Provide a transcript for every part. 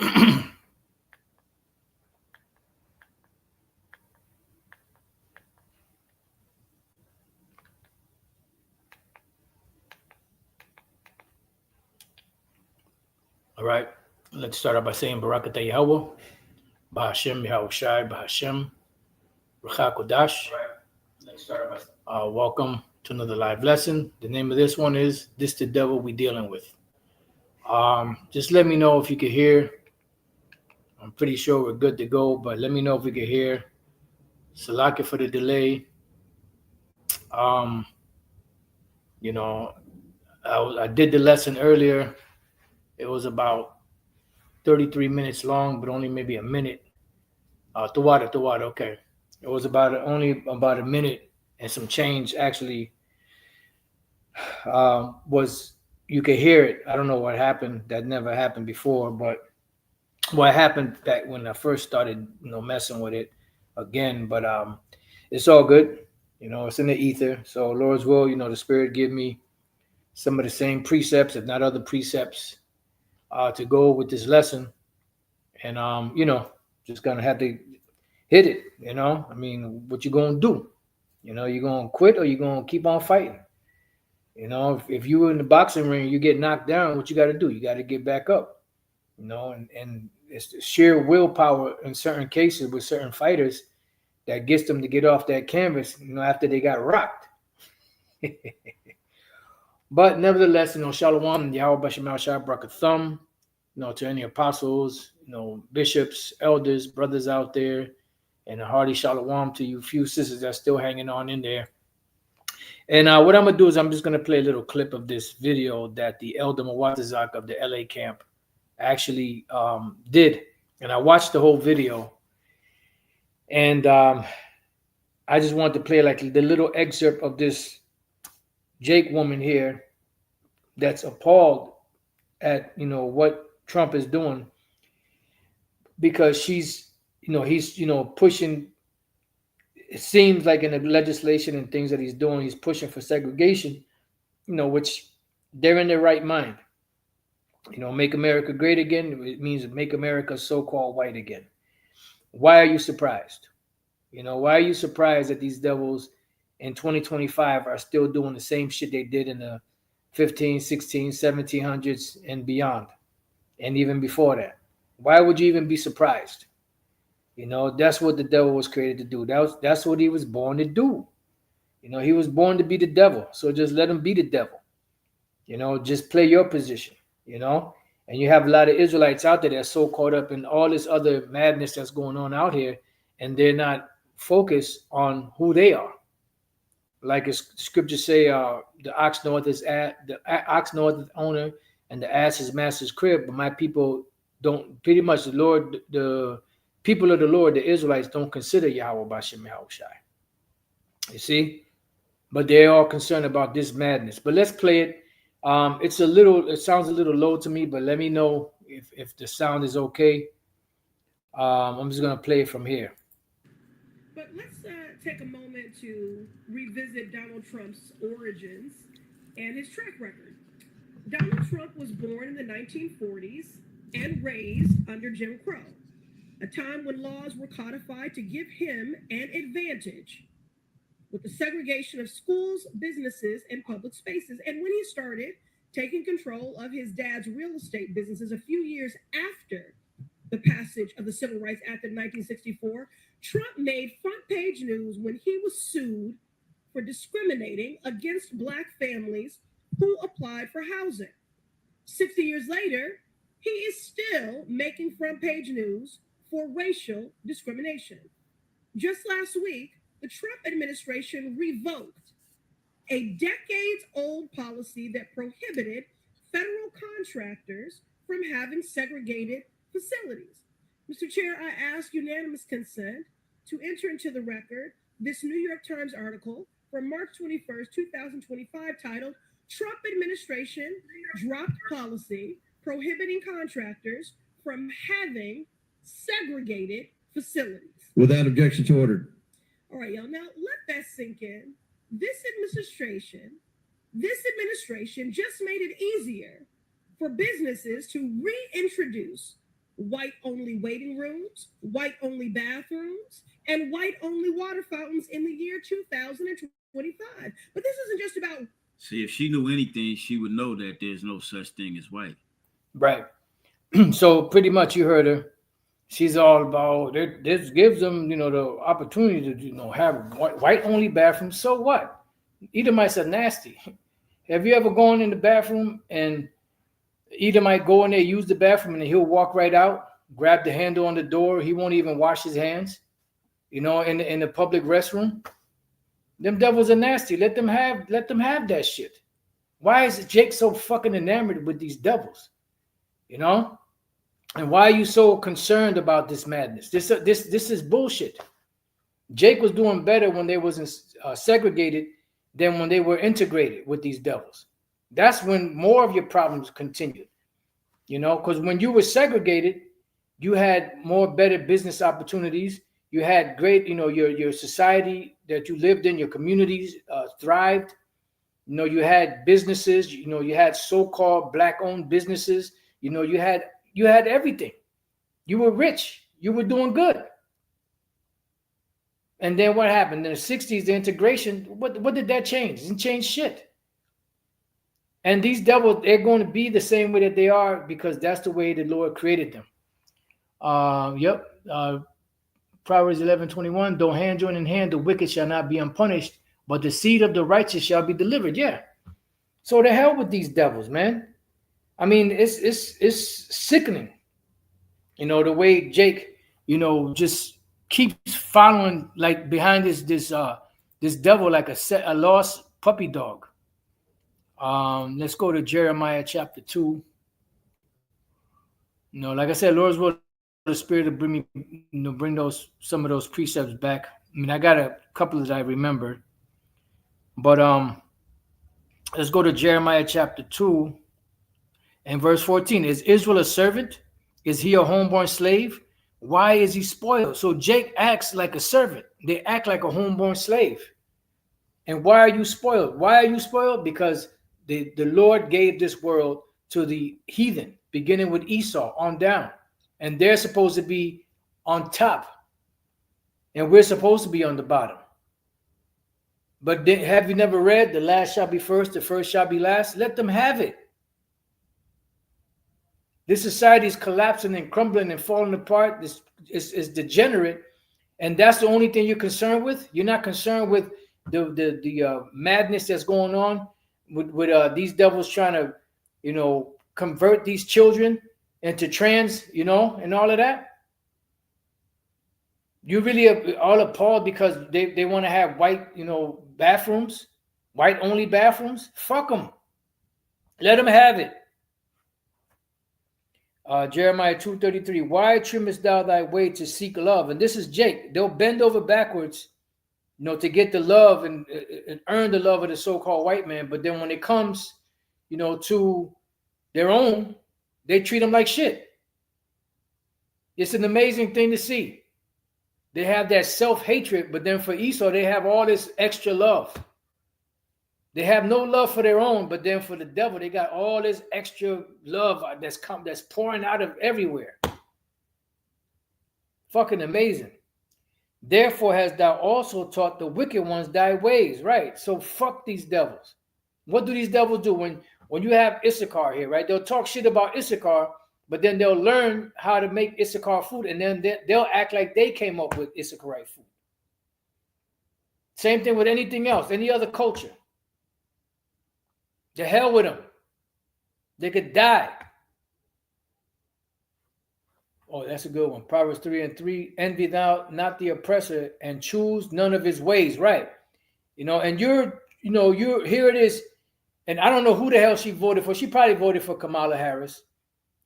All right. Let's start out by saying Barakatah Yahweh, Bahashem Yahweh Shai, Bahashem, Rachakodash. Welcome to another live lesson. The name of this one is This the Devil We Dealing With. Just let me know if you can hear. I'm pretty sure we're good to go, but let me know if we can hear. Salaka for the delay. Um, you know, I did the lesson earlier. It was about 33 minutes long, but only maybe a minute. Tawada, okay. It was only about a minute and some change. Actually, was you could hear it. I don't know what happened. That never happened before, but what happened back when I first started, messing with it again. But it's all good. It's in the ether. So Lord's will, the Spirit give me some of the same precepts, if not other precepts, to go with this lesson. And just gonna have to hit it. I mean, what you gonna do? You gonna quit or you gonna keep on fighting? If you were in the boxing ring, you get knocked down. What you got to do? You got to get back up. And it's the sheer willpower in certain cases with certain fighters that gets them to get off that canvas. After they got rocked. But nevertheless, Shalom, Yahweh Bashem Al Shai Brakathum, to any apostles, bishops, elders, brothers out there, and a hearty Shalom to you few sisters that's still hanging on in there. And what I'm going to do is I'm just going to play a little clip of this video that the Elder Mawatazak of the LA camp actually did. And I watched the whole video. And I just wanted to play like the little excerpt of this Jake woman here that's appalled at, what Trump is doing. Because he's pushing. It seems like in the legislation and things that he's doing, he's pushing for segregation, which they're in their right mind. Make America great again. It means make America so-called white again. Why are you surprised? Why are you surprised that these devils in 2025 are still doing the same shit they did in the 15, 16, 1700s and beyond, and even before that? Why would you even be surprised? That's what the devil was created to do. That's what he was born to do. He was born to be the devil. So just let him be the devil. Just play your position, And you have a lot of Israelites out there that are so caught up in all this other madness that's going on out here, and they're not focused on who they are. Like scriptures say, the ox knoweth his owner, and the ass his master's crib. But my people don't. Pretty much, the people of the Lord, the Israelites, don't consider Yahweh Bashem Yahweh Shai. You see? But they're all concerned about this madness. But let's play it. It sounds a little low to me, but let me know if the sound is okay. I'm just going to play it from here. But let's take a moment to revisit Donald Trump's origins and his track record. Donald Trump was born in the 1940s and raised under Jim Crow, a time when laws were codified to give him an advantage with the segregation of schools, businesses, and public spaces. And when he started taking control of his dad's real estate businesses a few years after the passage of the Civil Rights Act of 1964, Trump made front page news when he was sued for discriminating against Black families who applied for housing. 60 years later, he is still making front page news for racial discrimination. Just last week, the Trump administration revoked a decades-old policy that prohibited federal contractors from having segregated facilities. Mr. Chair, I ask unanimous consent to enter into the record this New York Times article from March 21st, 2025, titled, "Trump Administration Dropped Policy Prohibiting Contractors from Having Segregated Facilities." Without objection to order. All right, y'all. Now let that sink in. This administration just made it easier for businesses to reintroduce white only waiting rooms, white only bathrooms, and white only water fountains in the year 2025. But this isn't just about. See, if she knew anything, she would know that there's no such thing as white. Right. So pretty much you heard her. She's all about it. This gives them, the opportunity to, have white only bathrooms. So what? Edomites are nasty. Have you ever gone in the bathroom and Edomite go in there, use the bathroom, and he'll walk right out, grab the handle on the door. He won't even wash his hands, in the public restroom. Them devils are nasty. Let them have that shit. Why is Jake so fucking enamored with these devils? And why are you so concerned about this madness? This is bullshit. Jake was doing better when they wasn't segregated than when they were integrated with these devils. That's when more of your problems continued. Because when you were segregated, you had more better business opportunities. You had great, your society that you lived in, your communities thrived. You had businesses. You had so-called black-owned businesses. You had everything. You were rich. You were doing good. And then what happened? In the 60s, the integration, what did that change? It didn't change shit. And these devils, they're going to be the same way that they are because that's the way the Lord created them. Proverbs 11:21, though hand join in hand, the wicked shall not be unpunished, but the seed of the righteous shall be delivered. Yeah. So the hell with these devils, man. I mean, it's sickening. The way Jake, just keeps following like behind this devil like a lost puppy dog. Let's go to Jeremiah chapter 2. Like I said, Lord's will, the Spirit to bring me, bring some of those precepts back. I mean, I got a couple that I remember, but let's go to Jeremiah chapter 2 and verse 14. Is Israel a servant? Is he a homeborn slave? Why is he spoiled? So Jake acts like a servant. They act like a homeborn slave. And why are you spoiled? Why are you spoiled? Because the Lord gave this world to the heathen, beginning with Esau on down. And they're supposed to be on top. And we're supposed to be on the bottom. But have you never read, the last shall be first, the first shall be last? Let them have it. This society is collapsing and crumbling and falling apart. This is degenerate. And that's the only thing you're concerned with? You're not concerned with the madness that's going on with these devils trying to, convert these children into trans, and all of that. You really are all appalled because they want to have white, bathrooms, white only bathrooms. Fuck them. Let them have it. Jeremiah 2:33. Why trimmest thou thy way to seek love? And this is Jake. They'll bend over backwards, to get the love and earn the love of the so-called white man. But then when it comes, to their own, they treat them like shit. It's an amazing thing to see. They have that self-hatred, but then for Esau, they have all this extra love. They have no love for their own, but then for the devil, they got all this extra love that's pouring out of everywhere. Fucking amazing. Therefore hast thou also taught the wicked ones thy ways. Right. So fuck these devils. What do these devils do when you have Issachar here, right? They'll talk shit about Issachar, but then they'll learn how to make Issachar food, and then they'll act like they came up with Issacharite food. Same thing with anything else, any other culture. The hell with them. They could die. Oh, that's a good one. Proverbs 3:3. Envy thou not the oppressor, and choose none of his ways. Right. And you're here it is. And I don't know who the hell she voted for. She probably voted for Kamala Harris,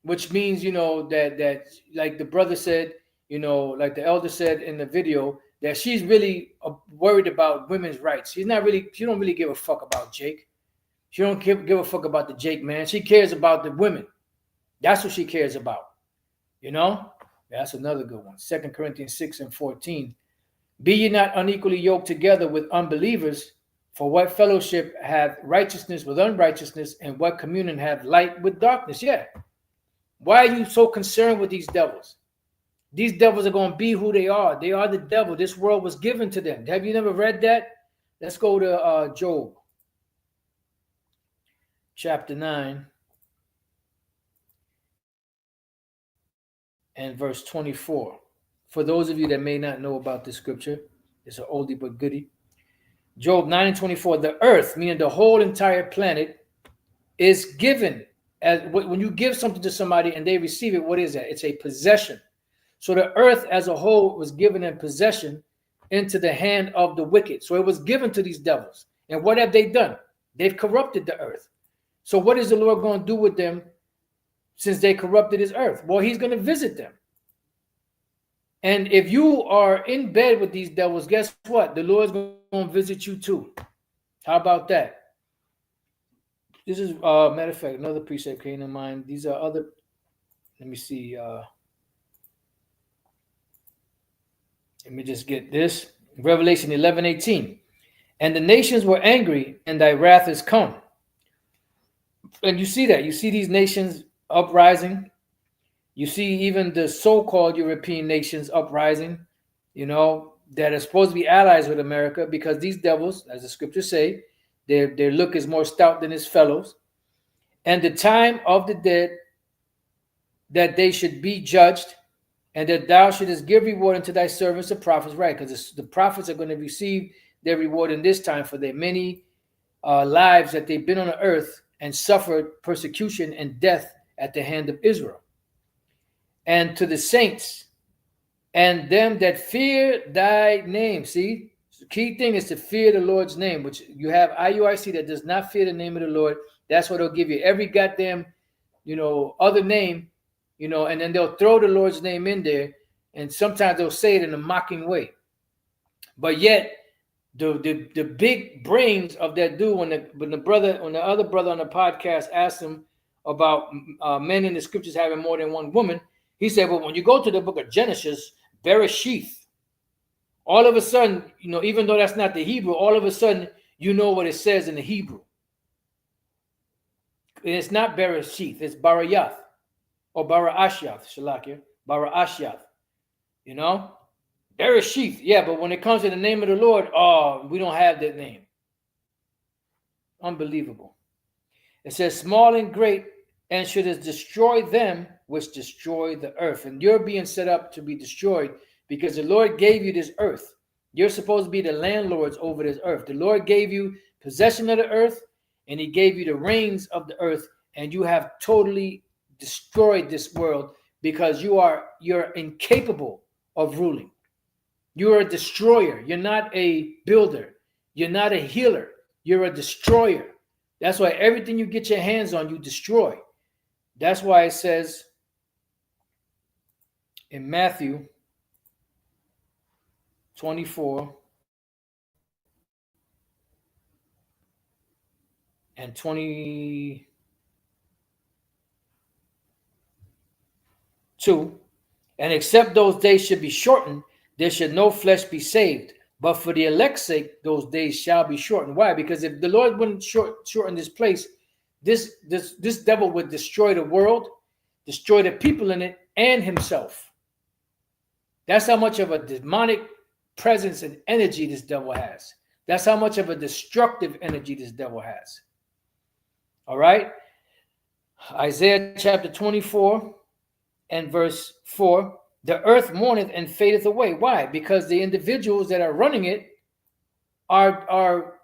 which means, that like the brother said, like the elder said in the video, that she's really worried about women's rights. She don't really give a fuck about Jake. She don't give a fuck about the Jake, man. She cares about the women. That's what she cares about. That's another good one. 2 Corinthians 6:14. Be ye not unequally yoked together with unbelievers, for what fellowship hath righteousness with unrighteousness, and what communion hath light with darkness? Yeah. Why are you so concerned with these devils? These devils are going to be who they are. They are the devil. This world was given to them. Have you never read that? Let's go to Job chapter 9 and verse 24. For those of you that may not know about this scripture, it's an oldie but goodie. Job 9 and 24, the earth, meaning the whole entire planet, is given. As when you give something to somebody and they receive it, what is that? It's a possession. So the earth as a whole was given in possession into the hand of the wicked. So it was given to these devils. And what have they done? They've corrupted the earth. So what is the Lord going to do with them since they corrupted his earth? Well, he's going to visit them. And if you are in bed with these devils, guess what? The Lord's going to visit you too. How about that? This is, matter of fact, another precept came to mind. These are other, let me see. Let me just get this. Revelation 11:18. And the nations were angry, and thy wrath is come. And you see that. You see these nations uprising. You see even the so-called European nations uprising, that are supposed to be allies with America, because these devils, as the scriptures say, their look is more stout than his fellows. And the time of the dead, that they should be judged, and that thou shouldest give reward unto thy servants, the prophets, right? Because the prophets are going to receive their reward in this time for their many lives that they've been on the earth and suffered persecution and death at the hand of Israel. And to the saints and them that fear thy name. See, the key thing is to fear the Lord's name, which you have IUIC that does not fear the name of the Lord. That's what they'll give you. Every goddamn, other name, and then they'll throw the Lord's name in there. And sometimes they'll say it in a mocking way. But yet, the big brains of that dude, when the other brother on the podcast asked him about men in the scriptures having more than one woman, he said, well, when you go to the book of Genesis, Bereshith, all of a sudden, even though that's not the Hebrew, all of a sudden, you know what it says in the Hebrew. And it's not Bereshith, it's Barayath or Bara'ashath, Shalakia, Bara'ashath, Bereshith, yeah, but when it comes to the name of the Lord, we don't have that name. Unbelievable. It says, small and great, and shouldest destroy them which destroy the earth. And you're being set up to be destroyed because the Lord gave you this earth. You're supposed to be the landlords over this earth. The Lord gave you possession of the earth, and he gave you the reins of the earth, and you have totally destroyed this world because you're incapable of ruling. You're a destroyer. You're not a builder. You're not a healer. You're a destroyer. That's why everything you get your hands on, you destroy. That's why it says in Matthew 24 and 22, and except those days should be shortened, there should no flesh be saved. But for the elect's sake, those days shall be shortened. Why? Because if the Lord wouldn't shorten this place, this devil would destroy the world, destroy the people in it, and himself. That's how much of a demonic presence and energy this devil has. That's how much of a destructive energy this devil has. All right? Isaiah chapter 24 and verse 4. The earth mourneth and fadeth away. Why? Because the individuals that are running it are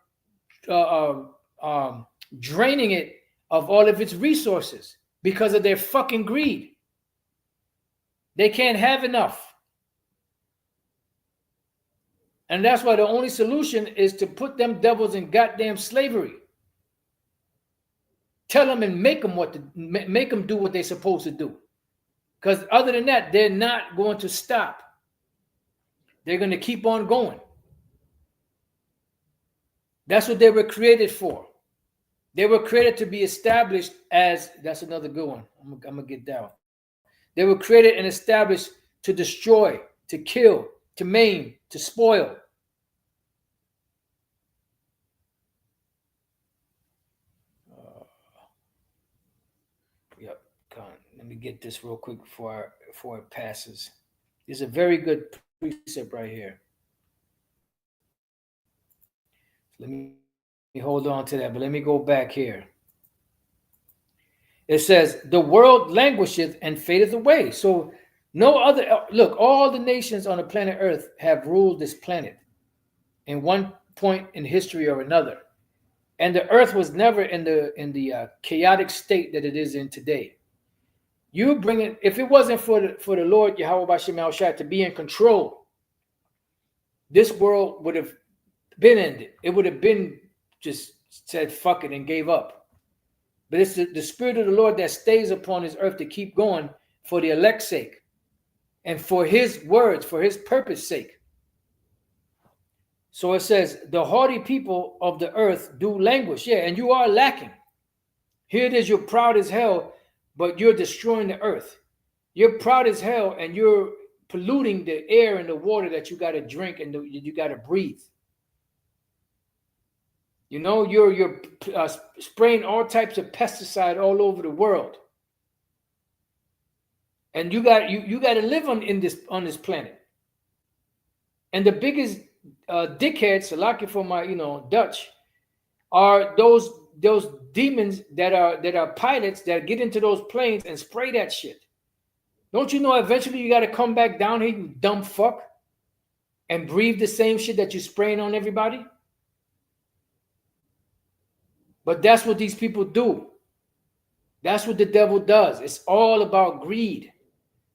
draining it of all of its resources because of their fucking greed. They can't have enough. And that's why the only solution is to put them devils in goddamn slavery. Tell them and make them do what they're supposed to do. Because other than that, they're not going to stop. They're going to keep on going. That's what they were created for. They were created to be established as, that's another good one. I'm going to get down. They were created and established to destroy, to kill, to maim, to spoil. Yep. Let me get this real quick before it passes. There's a very good precept right here. Let me hold on to that, but let me go back here. It says, "The world languisheth and fadeth away." So, no other look. All the nations on the planet Earth have ruled this planet in one point in history or another, and the Earth was never in the chaotic state that it is in today. You bring it if it wasn't for the Lord Yahweh Bashim Al Shai to be in control, this world would have been ended. It would have been just said fuck it and gave up. But it's the Spirit of the Lord that stays upon His earth to keep going for the elect's sake and for His words, for His purpose sake. So it says, "The haughty people of the earth do languish." Yeah, and you are lacking. Here it is, you're proud as hell, but you're destroying the earth. You're proud as hell, and you're polluting the air and the water that you got to drink and you got to breathe. You know, you're spraying all types of pesticide all over the world, and you got to live on this planet. And the biggest dickheads, lucky for my Dutch, are those demons that are pilots that get into those planes and spray that shit. Don't you know eventually you got to come back down here, you dumb fuck, and breathe the same shit that you're spraying on everybody? But that's what these people do. That's what the devil does. It's all about greed.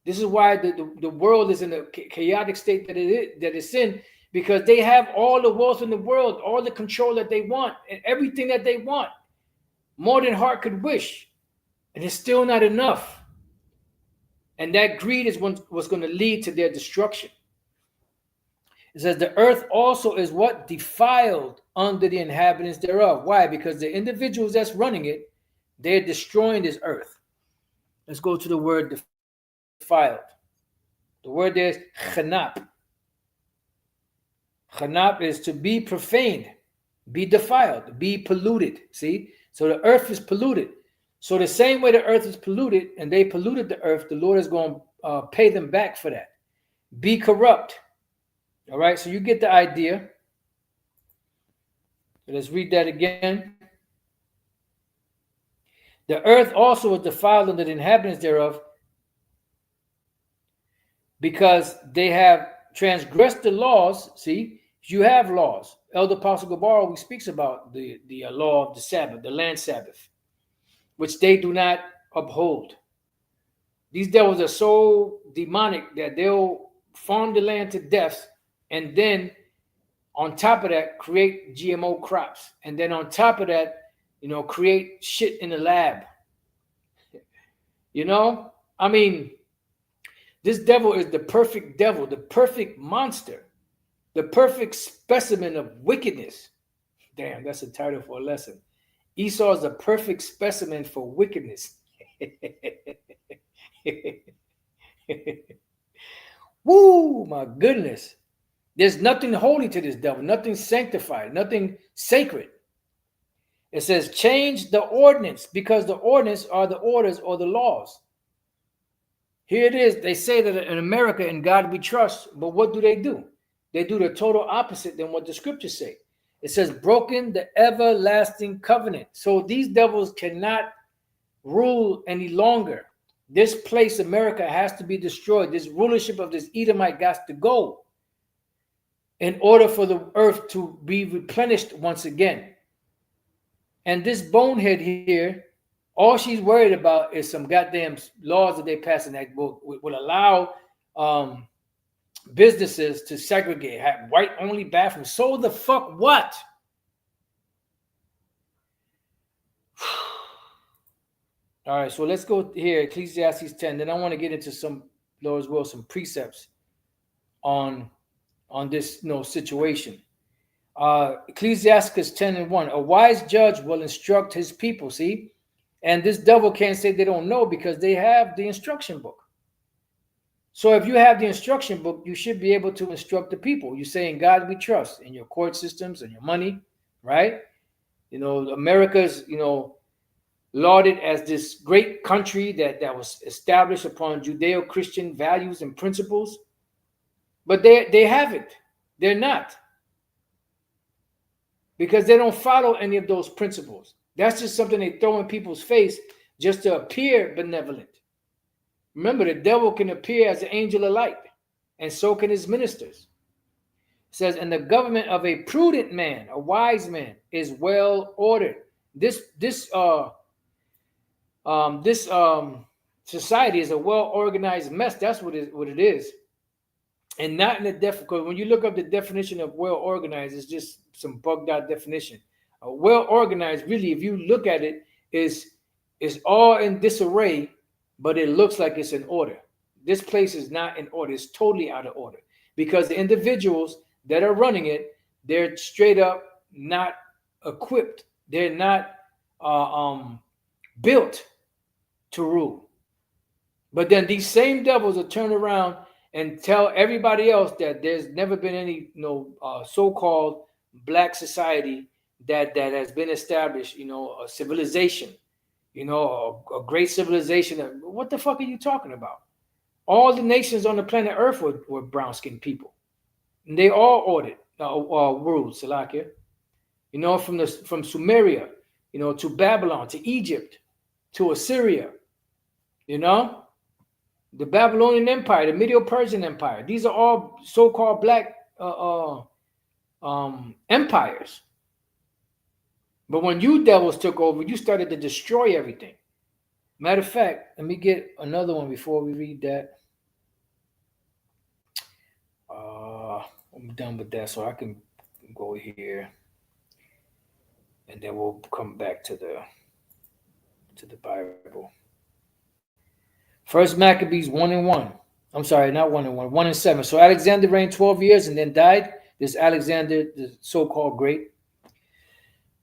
This is why the world is in a chaotic state that it's in, because they have all the wealth in the world, all the control that they want, and everything that they want, more than heart could wish. And it's still not enough. And that greed is what's going to lead to their destruction. It says, "The earth also is what? Defiled under the inhabitants thereof." Why? Because the individuals that's running it, they're destroying this earth. Let's go to the word defiled. The word there is chanap. Chanap is to be profaned, be defiled, be polluted. See? So the earth is polluted. So the same way the earth is polluted and they polluted the earth, the Lord is going to pay them back for that. Be corrupt. All right, so you get the idea. Let's read that again. "The earth also is defiled under the inhabitants thereof, because they have transgressed the laws." See, you have laws. Elder Apostle Gabar always speaks about the law of the Sabbath, the land Sabbath, which they do not uphold. These devils are so demonic that they'll farm the land to death, and then on top of that, create GMO crops. And then on top of that, create shit in the lab. I mean, this devil is the perfect devil, the perfect monster, the perfect specimen of wickedness. Damn, that's a title for a lesson. Esau is the perfect specimen for wickedness. Woo, my goodness. There's nothing holy to this devil, nothing sanctified, nothing sacred. It says, "Change the ordinance," because the ordinance are the orders or the laws. Here it is. They say that in America, in God we trust, but what do? They do the total opposite than what the scriptures say. It says, "Broken the everlasting covenant." So these devils cannot rule any longer. This place, America, has to be destroyed. This rulership of this Edomite got to go in order for the earth to be replenished once again. And this bonehead here, all she's worried about is some goddamn laws that they pass in that book will allow businesses to segregate, have white-only bathrooms. So the fuck what? All right, so let's go here, Ecclesiastes 10. Then I want to get into some, Lord's will, some precepts on this situation. Ecclesiastes 10:1. "A wise judge will instruct his people." See? And this devil can't say they don't know because they have the instruction book. So if you have the instruction book, you should be able to instruct the people. You say, "In God we trust," in your court systems and your money, right? America's, lauded as this great country that was established upon Judeo-Christian values and principles, but they haven't. They're not, because they don't follow any of those principles. That's just something they throw in people's face just to appear benevolent. Remember, the devil can appear as an angel of light, and so can his ministers. It says, and the government of a prudent man, a wise man, is well ordered. This society is a well organized mess. That's what it is, and not in the because when you look up the definition of well organized, it's just some bugged out definition. Well organized, really, if you look at it, is all in disarray, but it looks like it's in order. This place is not in order. It's totally out of order, because the individuals that are running it, they're straight up not equipped. They're not built to rule. But then these same devils will turn around and tell everybody else that there's never been any so-called black society that has been established, a civilization, a great civilization. What the fuck are you talking about? All the nations on the planet Earth were brown-skinned people. And they all ordered ruled, Salakia. From Sumeria, to Babylon, to Egypt, to Assyria, the Babylonian Empire, the Medo-Persian Empire. These are all so-called black empires. But when you devils took over, you started to destroy everything. Matter of fact, let me get another one before we read that. I'm done with that, so I can go here, and then we'll come back to the Bible. First Maccabees 1:1. I'm sorry, not 1:1, 1:7. So Alexander reigned 12 years and then died. This Alexander, the so-called great,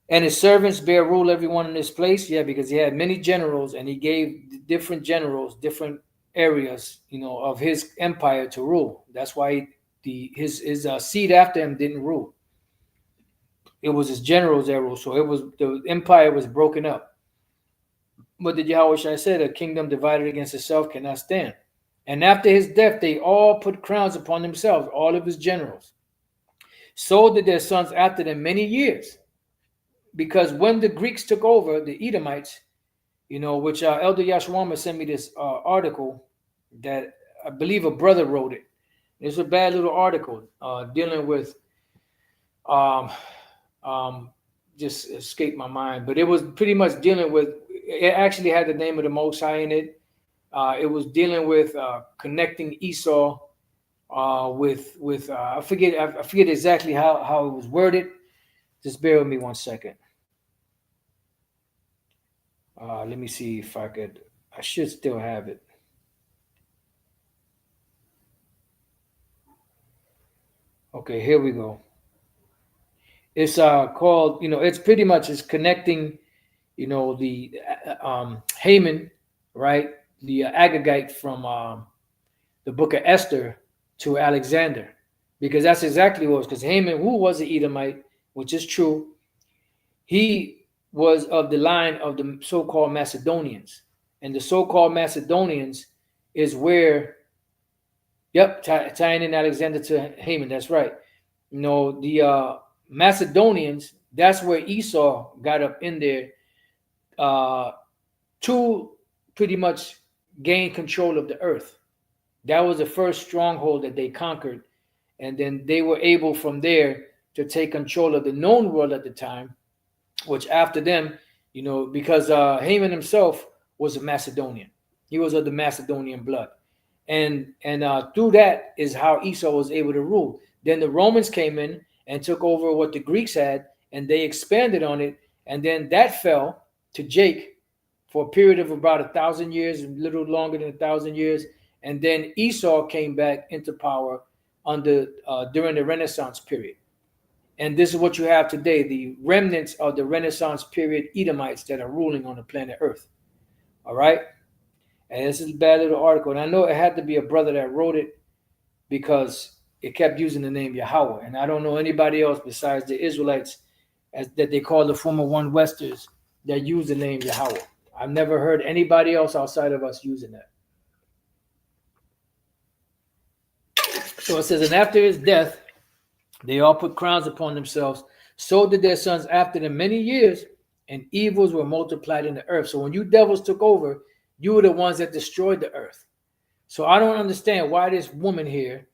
and his servants bear rule everyone in this place. Yeah, because he had many generals, and he gave different generals different areas, of his empire to rule. That's why his seed after him didn't rule. It was his generals that ruled. So the empire was broken up. But the Yahweh said, a kingdom divided against itself cannot stand. And after his death, they all put crowns upon themselves, all of his generals. So did their sons after them many years. Because when the Greeks took over, the Edomites, which Elder Yashwama sent me this article that I believe a brother wrote it. It's a bad little article dealing with, just escaped my mind, but it was pretty much dealing with, it actually had the name of the Most High in it. It was dealing with connecting Esau with I forget exactly how it was worded. Just bear with me 1 second. Let me see if I should still have it. Okay, here we go. It's called, it's pretty much it's connecting, the Haman, right? The Agagite from the book of Esther to Alexander, because that's exactly what it was. Because Haman, who was an Edomite, which is true, he was of the line of the so-called Macedonians, and the so-called Macedonians is where, tying in Alexander to Haman. That's right. The Macedonians, that's where Esau got up in there to pretty much gain control of the earth. That was the first stronghold that they conquered. And then they were able from there to take control of the known world at the time, which after them, because Haman himself was a Macedonian. He was of the Macedonian blood. And through that is how Esau was able to rule. Then the Romans came in and took over what the Greeks had, and they expanded on it. And then that fell to Jake for a period of about 1,000 years, a little longer than 1,000 years. And then Esau came back into power during the Renaissance period. And this is what you have today, the remnants of the Renaissance period Edomites that are ruling on the planet Earth. All right? And this is a bad little article. And I know it had to be a brother that wrote it, because it kept using the name Yahweh. And I don't know anybody else besides the Israelites that they call the former One Westers that use the name Yahweh. I've never heard anybody else outside of us using that. So it says, and after his death, they all put crowns upon themselves. So did their sons after them many years, and evils were multiplied in the earth. So when you devils took over, you were the ones that destroyed the earth. So I don't understand why this woman here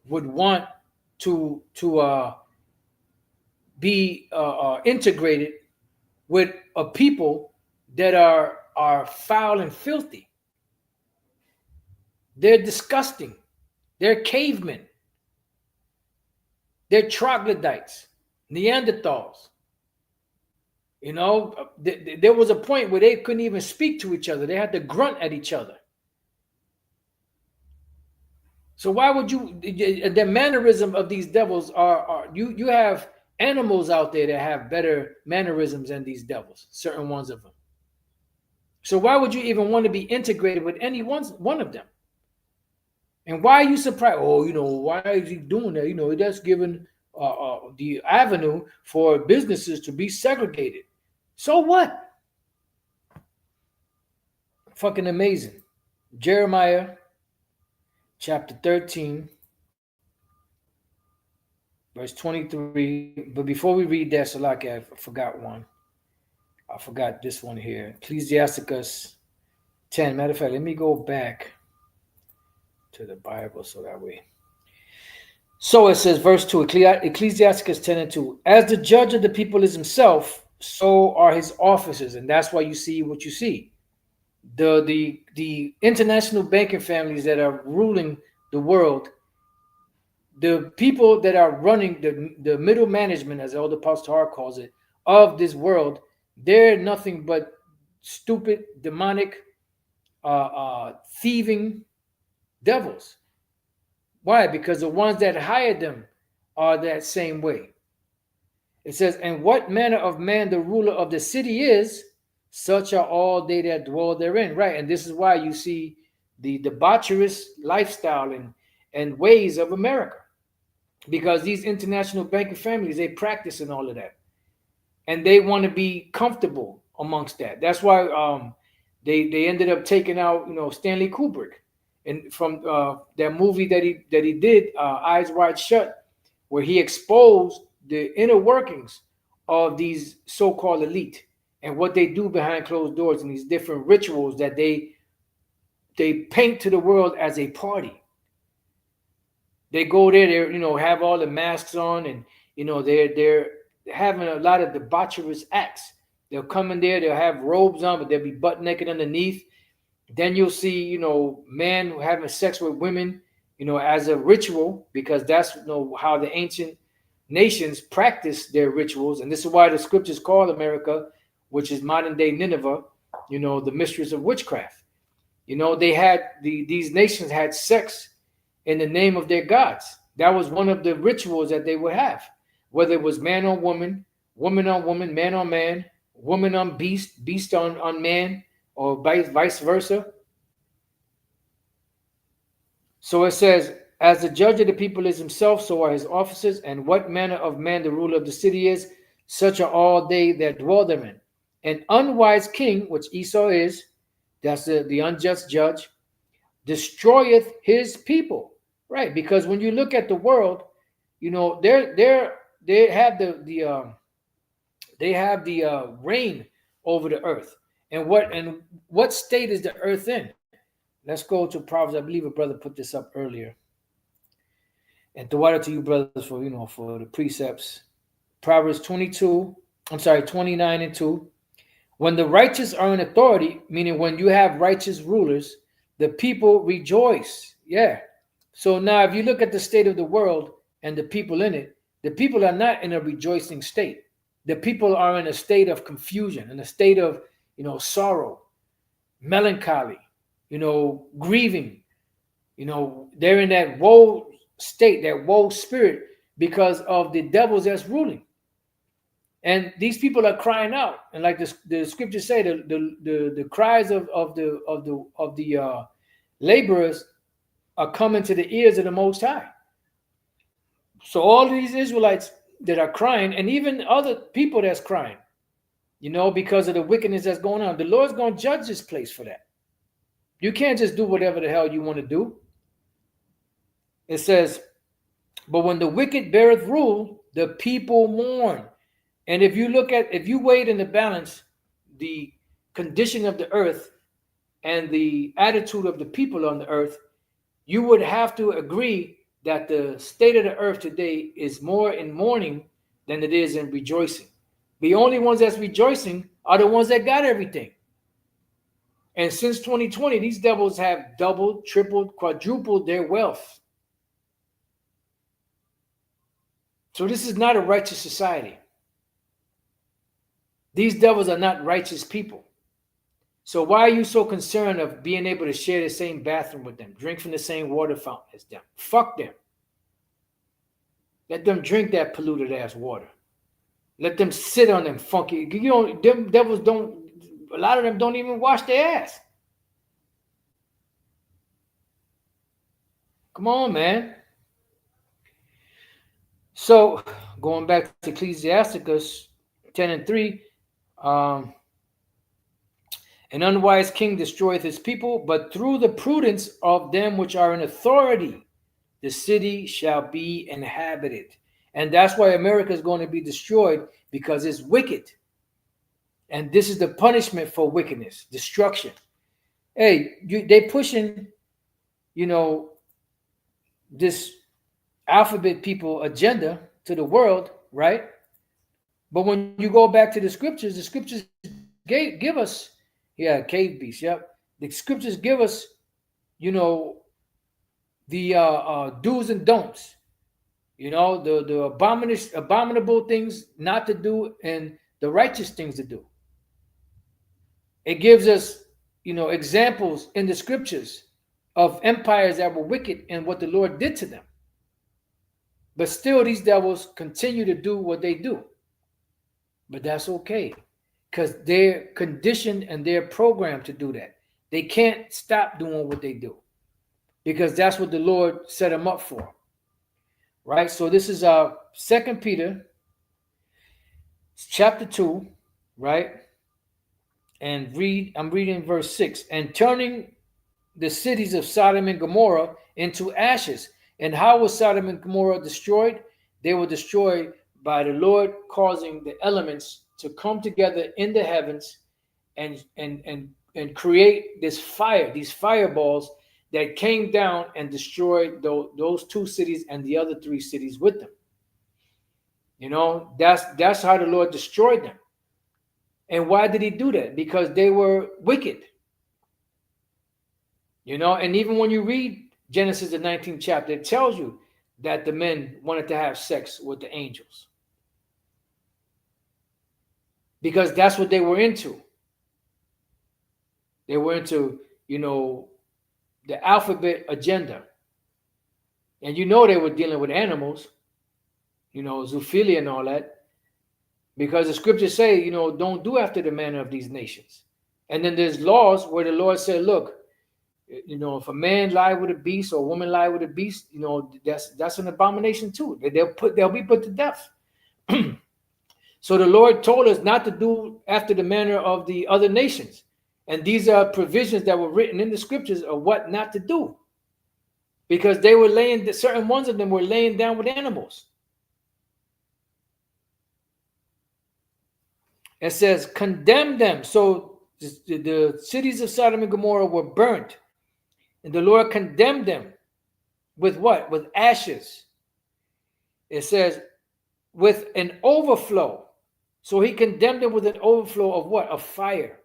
would want to be integrated with a people that are foul and filthy. They're disgusting. They're cavemen. They're troglodytes, Neanderthals. You know, there was a point where they couldn't even speak to each other. They had to grunt at each other. So why would you? The mannerism of these devils are you have animals out there that have better mannerisms than these devils, certain ones of them. So why would you even want to be integrated with any one of them? And why are you surprised? Oh, why is he doing that? That's giving the avenue for businesses to be segregated. So what? Fucking amazing. Jeremiah chapter 13, verse 23. But before we read that, Salaki, I forgot one. I forgot this one here. Ecclesiasticus 10. Matter of fact, let me go back to the Bible so that way. So it says, verse 2, Ecclesiasticus 10 and 2. As the judge of the people is himself, so are his officers. And that's why you see what you see. The international banking families that are ruling the world, the people that are running the middle management, as Elder Pastor Hart calls it, of this world, they're nothing but stupid, demonic, thieving devils. Why? Because the ones that hired them are that same way. It says, and what manner of man the ruler of the city is, such are all they that dwell therein. Right. And this is why you see the debaucherous lifestyle and ways of America. Because these international banking families, they practice in all of that. And they want to be comfortable amongst that. That's why they ended up taking out, Stanley Kubrick. And from that movie that he did, Eyes Wide Shut, where he exposed the inner workings of these so-called elite and what they do behind closed doors and these different rituals that they paint to the world as a party. They go there, they have all the masks on, and they're having a lot of debaucherous acts. They'll come in there, they'll have robes on, but they'll be butt naked underneath. Then you'll see, men having sex with women, as a ritual, because that's how the ancient nations practice their rituals. And this is why the scriptures call America, which is modern day Nineveh, the mistress of witchcraft. They had these nations had sex in the name of their gods. That was one of the rituals that they would have, whether it was man on woman, woman on woman, man on man, woman on beast, beast on man, or vice versa. So it says, as the judge of the people is himself, so are his officers, and what manner of man the ruler of the city is, such are all they that dwell therein. An unwise king, which Esau is, that's the unjust judge, destroyeth his people. Right, because when you look at the world, they have the reign over the earth. And what state is the earth in? Let's go to Proverbs. I believe a brother put this up earlier. And to water to you, brothers, for the precepts. Proverbs 29 and 2. When the righteous are in authority, meaning when you have righteous rulers, the people rejoice. Yeah. So now if you look at the state of the world and the people in it, the people are not in a rejoicing state. The people are in a state of confusion, in a state of, sorrow, melancholy, grieving. They're in that woe state, that woe spirit, because of the devils that's ruling. And these people are crying out, and like the scriptures say, the cries of the laborers are coming to the ears of the Most High. So all these Israelites that are crying, and even other people that's crying, because of the wickedness that's going on. The Lord's going to judge this place for that. You can't just do whatever the hell you want to do. It says, but when the wicked beareth rule, the people mourn. And if you weigh in the balance the condition of the earth and the attitude of the people on the earth, you would have to agree that the state of the earth today is more in mourning than it is in rejoicing. The only ones that's rejoicing are the ones that got everything. And since 2020, these devils have doubled, tripled, quadrupled their wealth. So this is not a righteous society. These devils are not righteous people. So why are you so concerned of being able to share the same bathroom with them, drink from the same water fountain as them? Fuck them. Let them drink that polluted ass water. Let them sit on them funky. Them devils don't. A lot of them don't even wash their ass. Come on, man. So going back to Ecclesiasticus 10:3, an unwise king destroyeth his people, but through the prudence of them which are in authority, the city shall be inhabited. And that's why America is going to be destroyed, because it's wicked. And this is the punishment for wickedness, destruction. Hey, they pushing, this alphabet people agenda to the world, right? But when you go back to the scriptures give us, cave beast, yep. The scriptures give us, the do's and don'ts, the abominable things not to do and the righteous things to do. It gives us, examples in the scriptures of empires that were wicked and what the Lord did to them. But still, these devils continue to do what they do. But that's okay, because they're conditioned and they're programmed to do that. They can't stop doing what they do, because that's what the Lord set them up for. Right? So this is 2 Peter chapter 2, right? And I'm reading verse 6. And turning the cities of Sodom and Gomorrah into ashes. And how was Sodom and Gomorrah destroyed? They were destroyed by the Lord causing the elements to come together in the heavens and create this fire, these fireballs that came down and destroyed those two cities and the other three cities with them. That's how the Lord destroyed them. And why did he do that? Because they were wicked. And even when you read Genesis, the 19th chapter, it tells you that the men wanted to have sex with the angels. Because that's what they were into. They were into, the alphabet agenda. And they were dealing with animals, zoophilia and all that. Because the scriptures say, don't do after the manner of these nations. And then there's laws where the Lord said, look, if a man lie with a beast or a woman lie with a beast, that's an abomination too. They'll be put to death. So the Lord told us not to do after the manner of the other nations. And these are provisions that were written in the scriptures of what not to do. Because they were certain ones of them were laying down with animals. It says, condemn them. So the cities of Sodom and Gomorrah were burnt. And the Lord condemned them with what? With ashes. It says, with an overflow. So he condemned them with an overflow of what? Of fire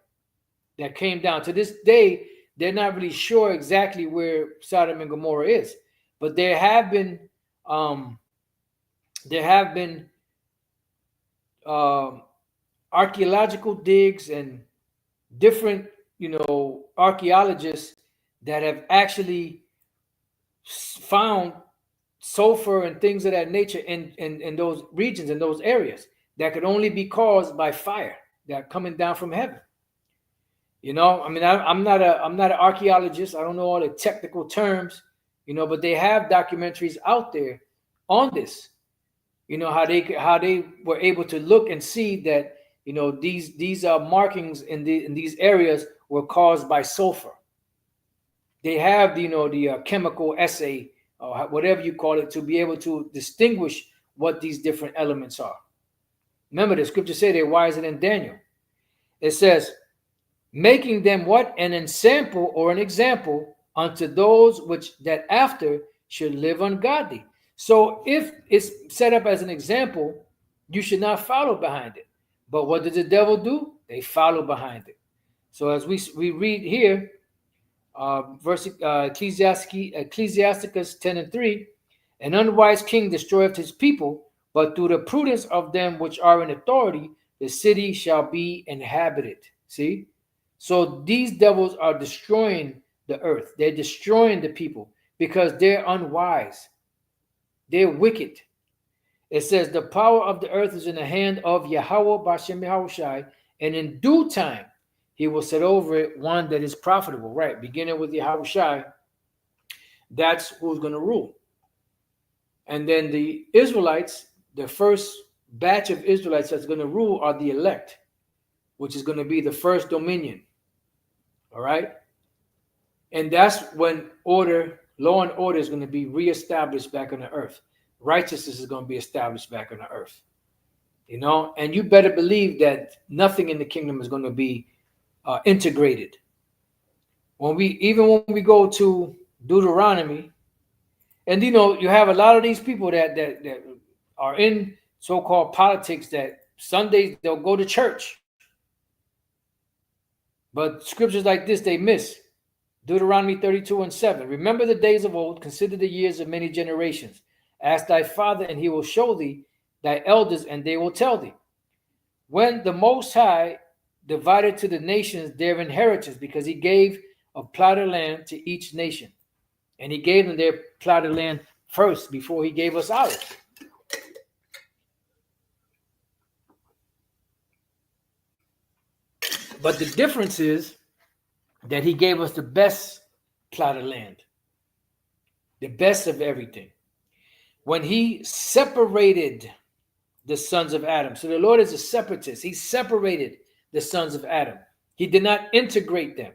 that came down. To this day, they're not really sure exactly where Sodom and Gomorrah is. But there have been archaeological digs and different, archaeologists that have actually found sulfur and things of that nature in those regions, in those areas, that could only be caused by fire that coming down from heaven. I'm not an archaeologist. I don't know all the technical terms, but they have documentaries out there on this. How they were able to look and see that these markings in these areas were caused by sulfur. They have the chemical assay, or whatever you call it, to be able to distinguish what these different elements are. Remember, the scripture say they're wiser than Daniel. It says, making them what? An ensample or an example unto those which that after should live ungodly. So if it's set up as an example, you should not follow behind it. But what did the devil do? They follow behind it. So as we read here, verse Ecclesiasticus 10:3, an unwise king destroyeth his people, but through the prudence of them which are in authority, the city shall be inhabited. See? So these devils are destroying the earth. They're destroying the people because they're unwise. They're wicked. It says the power of the earth is in the hand of Yahweh Bashem Yahushai, and in due time he will set over it one that is profitable. Right, beginning with Yahushai, that's who's going to rule. And then the Israelites, the first batch of Israelites that's going to rule are the elect, which is going to be the first dominion. All right. And that's when law and order is going to be reestablished back on the earth. Righteousness is going to be established back on the earth. And you better believe that nothing in the kingdom is going to be integrated. When we go to Deuteronomy, and you have a lot of these people that are in so-called politics that Sundays they'll go to church, but scriptures like this they miss. Deuteronomy 32:7. Remember the days of old, consider the years of many generations. Ask thy father, and he will show thee thy elders, and they will tell thee. When the Most High divided to the nations their inheritance, because he gave a plot of land to each nation. And he gave them their plot of land first before he gave us ours. But the difference is that he gave us the best plot of land, the best of everything. When he separated the sons of Adam. So the Lord is a separatist. He separated the sons of Adam. He did not integrate them.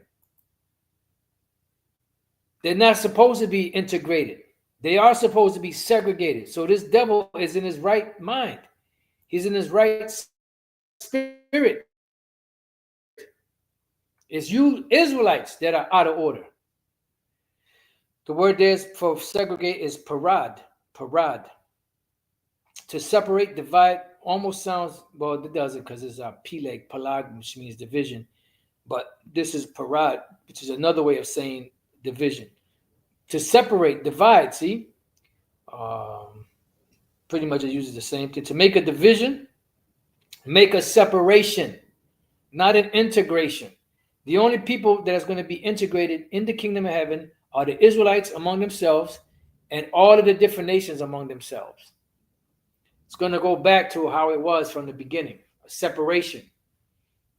They're not supposed to be integrated. They are supposed to be segregated. So this devil is in his right mind. He's in his right spirit. It's you Israelites that are out of order. The word there for segregate is parad. Parad. To separate, divide, almost sounds, well, it doesn't because it's a peleg, palag, which means division. But this is parad, which is another way of saying division. To separate, divide, see? Pretty much it uses the same thing. To make a division, make a separation, not an integration. The only people that is going to be integrated in the kingdom of heaven are the Israelites among themselves and all of the different nations among themselves. It's going to go back to how it was from the beginning, a separation.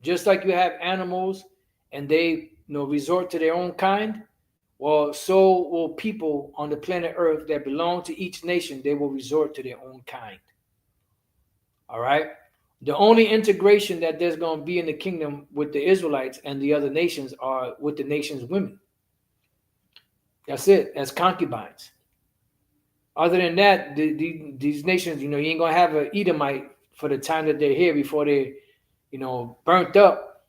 Just like you have animals and they resort to their own kind, well, so will people on the planet Earth that belong to each nation, they will resort to their own kind. All right? The only integration that there's going to be in the kingdom with the Israelites and the other nations are with the nation's women. That's it, as concubines. Other than that, these nations, you ain't going to have an Edomite for the time that they're here before they, burnt up,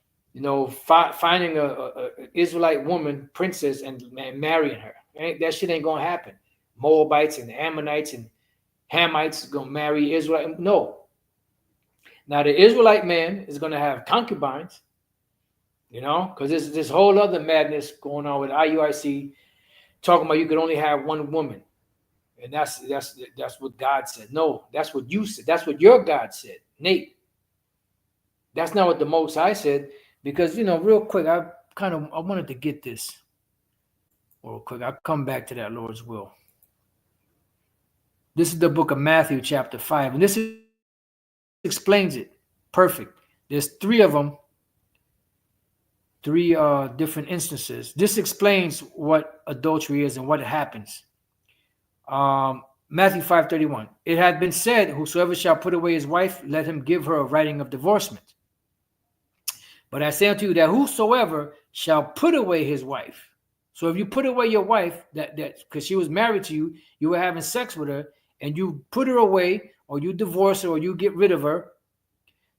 finding a Israelite woman, princess, and marrying her. That shit ain't going to happen. Moabites and Ammonites and Hamites going to marry Israel. No. Now, the Israelite man is going to have concubines, because there's this whole other madness going on with IUIC talking about you could only have one woman. And that's what God said. No, that's what you said. That's what your God said, Nate. That's not what the Most High said, because, real quick, I wanted to get this real quick. I'll come back to that, Lord's will. This is the book of Matthew, chapter 5, and this explains it perfect. There's three of them, three different instances. This explains what adultery is and what happens. Matthew 5:31. It had been said, whosoever shall put away his wife, let him give her a writing of divorcement. But I say unto you that whosoever shall put away his wife. So if you put away your wife, that because she was married to you, you were having sex with her, and you put her away, or you divorce her, or you get rid of her,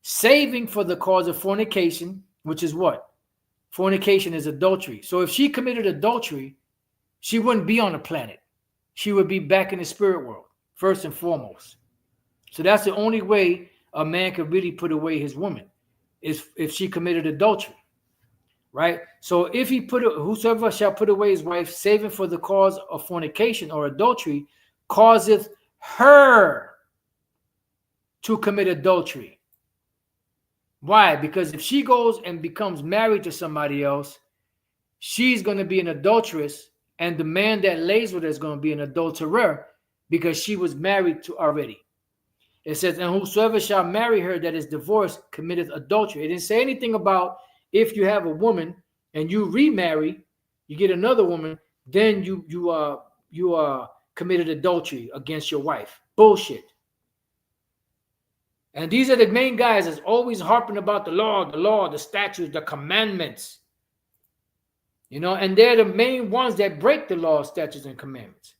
saving for the cause of fornication, which is what? Fornication is adultery. So if she committed adultery, she wouldn't be on the planet. She would be back in the spirit world, first and foremost. So that's the only way a man could really put away his woman, is if she committed adultery, right? So if he whosoever shall put away his wife, saving for the cause of fornication or adultery, causeth her to commit adultery. Why? Because if she goes and becomes married to somebody else, she's going to be an adulteress, and the man that lays with her is going to be an adulterer because she was married to already. It says, and whosoever shall marry her that is divorced committeth adultery. It didn't say anything about if you have a woman and you remarry, you get another woman, then you committed adultery against your wife. Bullshit. And these are the main guys that's always harping about the law, the statutes, the commandments. You know, and they're the main ones that break the law, statutes, and commandments.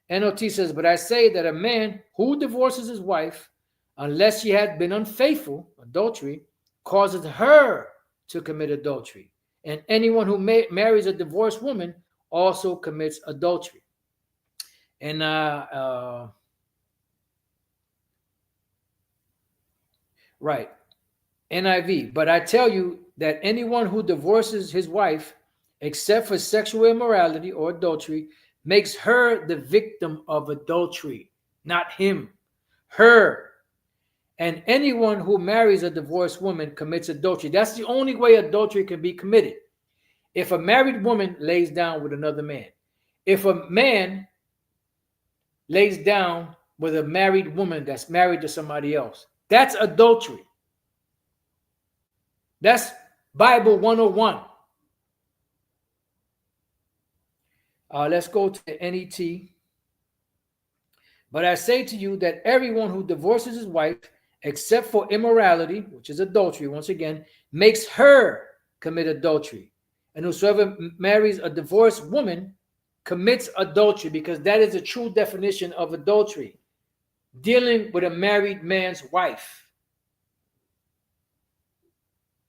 NOT says, but I say that a man who divorces his wife, unless she had been unfaithful, adultery, causes her to commit adultery. And anyone who marries a divorced woman also commits adultery. And right, NIV. But I tell you that anyone who divorces his wife, except for sexual immorality or adultery, makes her the victim of adultery, not him, her. And anyone who marries a divorced woman commits adultery. That's the only way adultery can be committed. If a married woman lays down with another man, if a man lays down with a married woman that's married to somebody else, that's adultery. That's Bible 101. Let's go to the NET. But I say to you that everyone who divorces his wife, except for immorality, which is adultery, once again, makes her commit adultery. And whosoever marries a divorced woman commits adultery, because that is a true definition of adultery, dealing with a married man's wife.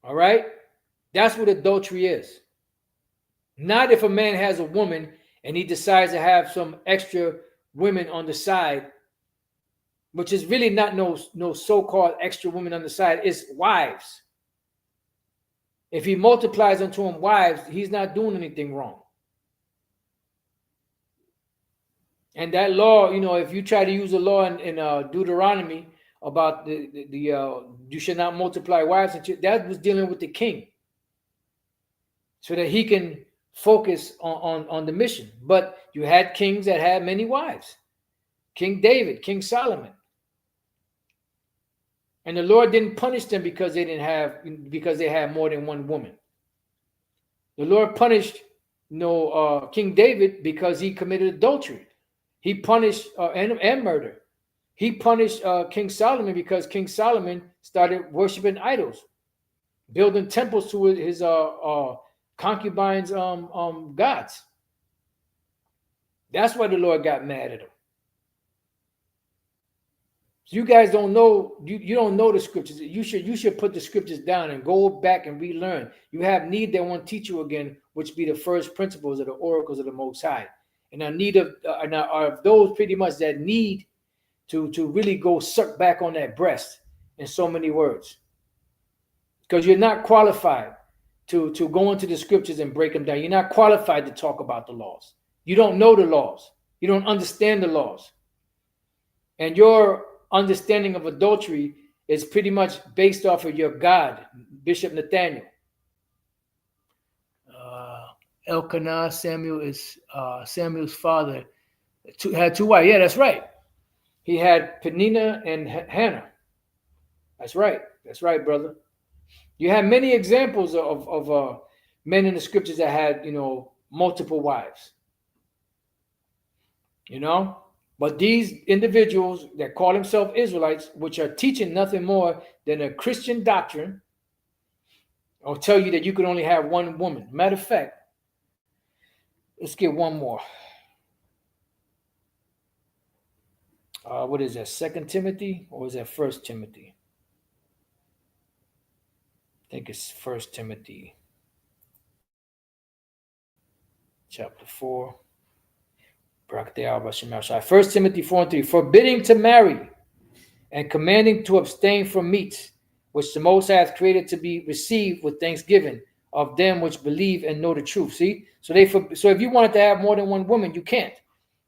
All right? That's what adultery is. Not if a man has a woman and he decides to have some extra women on the side, which is really not no so-called extra women on the side, it's wives. If he multiplies unto him wives, he's not doing anything wrong. And that law, you know, if you try to use the law in Deuteronomy about the you should not multiply wives, that was dealing with the king, so that he can focus on the mission. But you had kings that had many wives. King David, King Solomon. And the Lord didn't punish them because they had more than one woman. The Lord punished King David because he committed adultery. He punished and murder. He punished King Solomon because King Solomon started worshiping idols, building temples to his concubines' gods. That's why the Lord got mad at him. So you guys don't know, you don't know the scriptures. You should put the scriptures down and go back and relearn. You have need that one teach you again, which be the first principles of the oracles of the Most High. And are those pretty much that need to really go suck back on that breast, in so many words. Because you're not qualified to go into the scriptures and break them down. You're not qualified to talk about the laws. You don't know the laws. You don't understand the laws. And your understanding of adultery is pretty much based off of your God, Bishop Nathaniel. Elkanah, Samuel is Samuel's father, had two wives. Yeah, that's right. He had Peninnah and Hannah. That's right. That's right, brother. You have many examples of men in the scriptures that had, multiple wives. But these individuals that call themselves Israelites, which are teaching nothing more than a Christian doctrine, or tell you that you can only have one woman. Matter of fact, let's get one more. What is that? 2 Timothy or is that 1 Timothy? I think it's 1 Timothy chapter 4. 1 Timothy 4:3, forbidding to marry and commanding to abstain from meats, which the Most High hath created to be received with thanksgiving of them which believe and know the truth. See, so if you wanted to have more than one woman, you can't.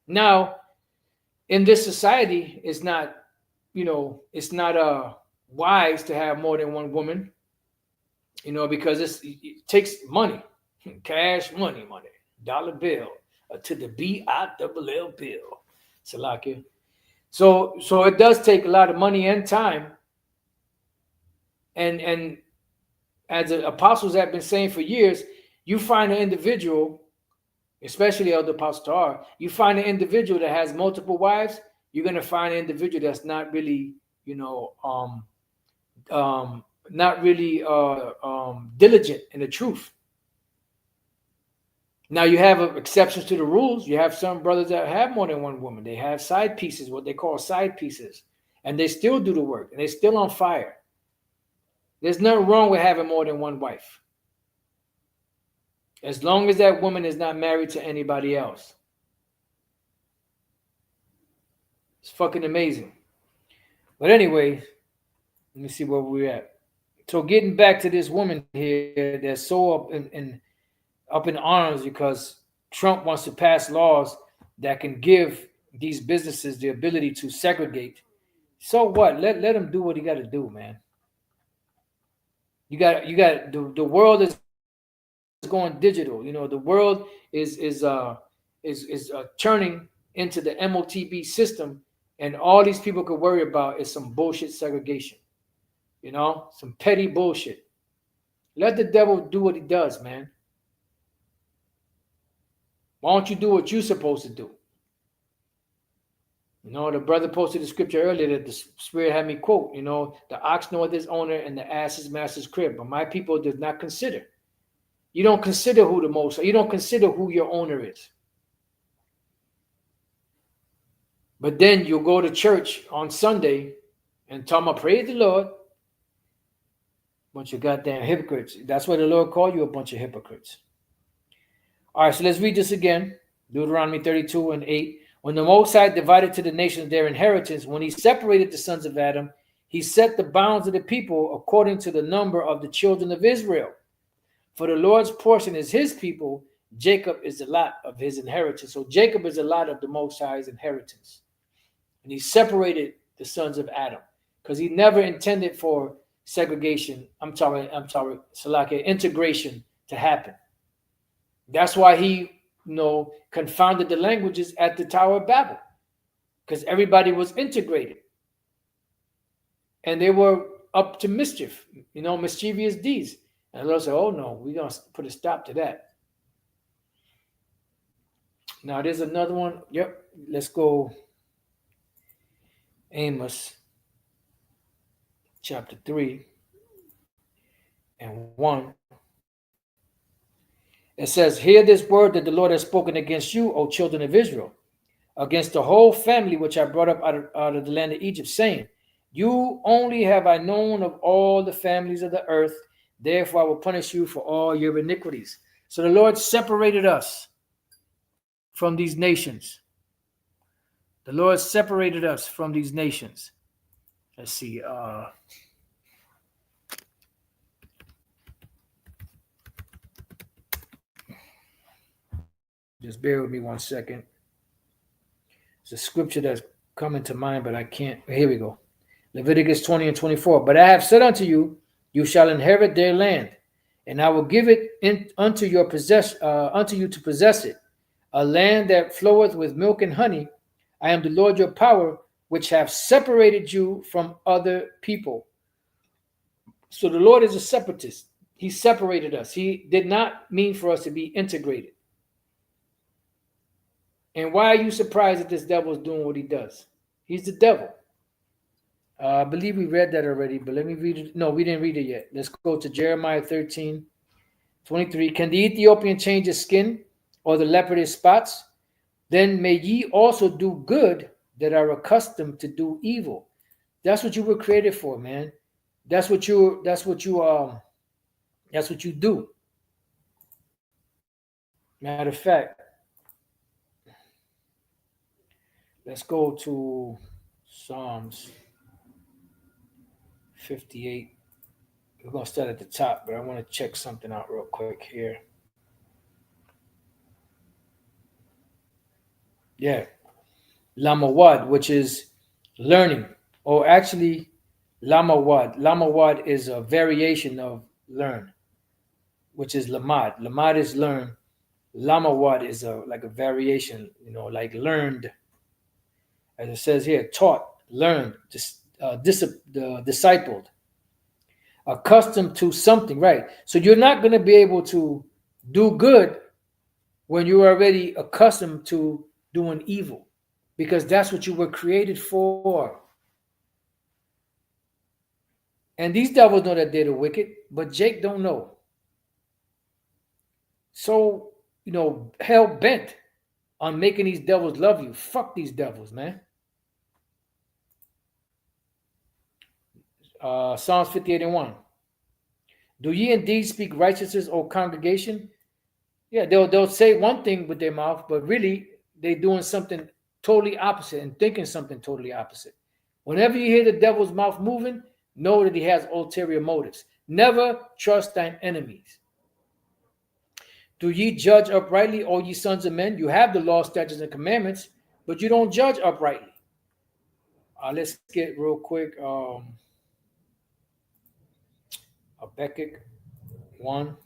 Now, in this society, it's not, it's not wise to have more than one woman, because it takes money, cash money, dollar bill to the BILL bill. Salakia. So it does take a lot of money and time. And as the apostles have been saying for years, you find an individual, especially Elder Apostle Tahar, you find an individual that has multiple wives, you're going to find an individual that's not really, not really diligent in the truth. Now you have exceptions to the rules. You have some brothers that have more than one woman. They have side pieces, what they call side pieces, and they still do the work, and they're still on fire. There's nothing wrong with having more than one wife, as long as that woman is not married to anybody else. It's fucking amazing. But anyway, let me see where we're at. So getting back to this woman here that's so up in arms because Trump wants to pass laws that can give these businesses the ability to segregate. So what? Let him do what he got to do, man. You got the world is going digital. The world is turning into the MOTB system, and all these people could worry about is some bullshit segregation. Some petty bullshit. Let the devil do what he does, man. Why don't you do what you're supposed to do? The brother posted the scripture earlier that the Spirit had me quote, the ox knoweth his owner and the ass his master's crib. But my people did not consider. You don't consider who the most, you don't consider who your owner is. But then you'll go to church on Sunday and tell them, praise the Lord. Bunch of goddamn hypocrites. That's why the Lord called you a bunch of hypocrites. All right, so let's read this again. Deuteronomy 32:8. When the Most High divided to the nations their inheritance, when he separated the sons of Adam, he set the bounds of the people according to the number of the children of Israel. For the Lord's portion is his people. Jacob is the lot of his inheritance. So Jacob is a lot of the Most High's inheritance. And he separated the sons of Adam because he never intended for segregation. Salakia, integration to happen. That's why he, confounded the languages at the Tower of Babel, because everybody was integrated, and they were up to mischief, mischievous deeds. And the Lord said, "Oh no, we're gonna put a stop to that." Now there's another one. Yep, let's go. Amos, chapter 3 and 1. It says, hear this word that the Lord has spoken against you, O children of Israel, against the whole family which I brought up out of the land of Egypt, saying, you only have I known of all the families of the earth, therefore I will punish you for all your iniquities. So the Lord separated us from these nations. The Lord separated us from these nations. Let's see. Just bear with me 1 second. It's a scripture that's coming to mind, but I can't. Here we go. Leviticus 20:24. But I have said unto you, you shall inherit their land, and I will give it unto you to possess it, a land that floweth with milk and honey. I am the Lord your power, which have separated you from other people. So the Lord is a separatist. He separated us. He did not mean for us to be integrated. And why are you surprised that this devil is doing what he does? He's the devil. I believe we read that already, but let me read it. No, we didn't read it yet. Let's go to Jeremiah 13:23. Can the Ethiopian change his skin or the leopard his spots? Then may ye also do good that are accustomed to do evil. That's what you were created for, man. That's what you do. Matter of fact, let's go to Psalms 58. We're gonna start at the top, but I want to check something out real quick here. Yeah, Lamawad, which is learning, or actually Lamawad. Lamawad is a variation of learn, which is Lamad. Lamad is learn. Lamawad is like a variation, like learned, as it says here, taught, learned, discipled, accustomed to something, right? So you're not going to be able to do good when you're already accustomed to doing evil, because that's what you were created for. And these devils know that they're the wicked, but Jake don't know. So, hell bent on making these devils love you. Fuck these devils, man. Psalms 58:1. Do ye indeed speak righteousness, O congregation? Yeah, they'll say one thing with their mouth, but really they're doing something totally opposite and thinking something totally opposite. Whenever you hear the devil's mouth moving, know that he has ulterior motives. Never trust thine enemies. Do ye judge uprightly, O ye sons of men? You have the law, statutes, and commandments, but you don't judge uprightly. Let's get real quick. Habakkuk 1